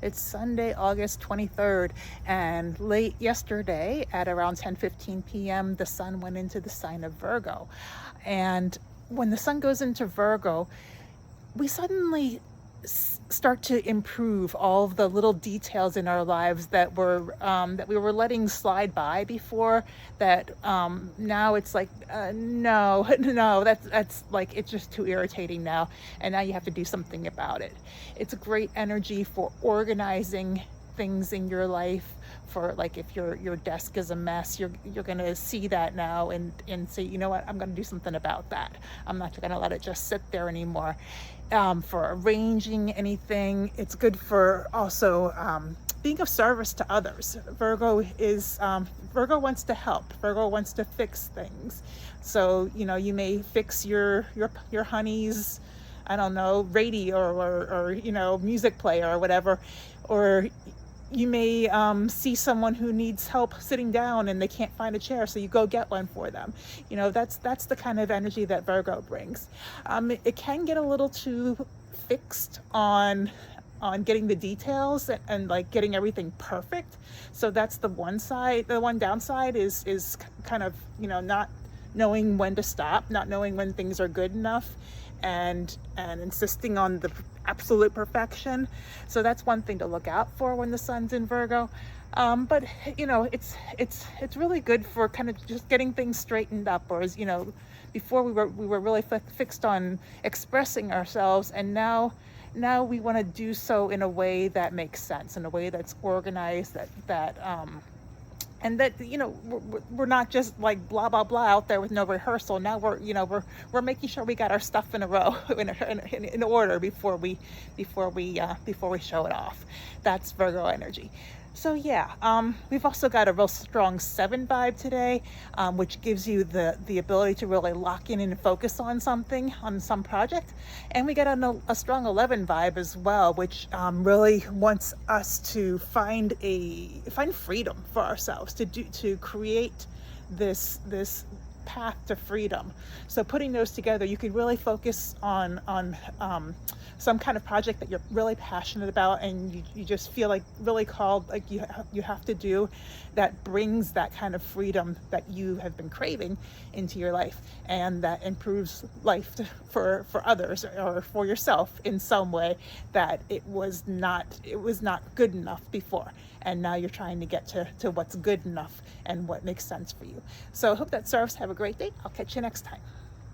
It's Sunday, August 23rd, and late yesterday at around 10:15 p.m., the sun went into the sign of Virgo. And when the sun goes into Virgo, we suddenly start to improve all of the little details in our lives that we were letting slide by before. That now it's like no, no, that's like it's just too irritating now, and now you have to do something about it. It's a great energy for organizing things in your life. For like if your desk is a mess, you're gonna see that now and say, you know what, I'm gonna do something about that. I'm not gonna let it just sit there anymore. For arranging anything, it's good for also being of service to others. Virgo wants to help. Virgo wants to fix things. So you may fix your honey's, I don't know, radio or music player or whatever, or you may see someone who needs help sitting down and they can't find a chair, so you go get one for them. That's the kind of energy that Virgo brings. It can get a little too fixed on getting the details and like getting everything perfect. So that's the one side. The one downside is kind of not knowing when to stop, not knowing when things are good enough, and insisting on the absolute perfection. So that's one thing to look out for when the sun's in Virgo. But it's really good for kind of just getting things straightened up. Or before we were really fixed on expressing ourselves, and now we want to do so in a way that makes sense, in a way that's organized, and that we're not just like blah blah blah out there with no rehearsal. Now we're making sure we got our stuff in a row, in order before we show it off. That's Virgo energy. So yeah, we've also got a real strong 7 vibe today, which gives you the ability to really lock in and focus on something, on some project. And we got a strong 11 vibe as well, which really wants us to find freedom for ourselves, to create this path to freedom. So putting those together, you can really focus on some kind of project that you're really passionate about, and you just feel like really called, like you have to do, that brings that kind of freedom that you have been craving into your life, and that improves life for others or for yourself in some way that it was not good enough before, and now you're trying to get to what's good enough and what makes sense for you. So I hope that serves. Have a great day. I'll catch you next time.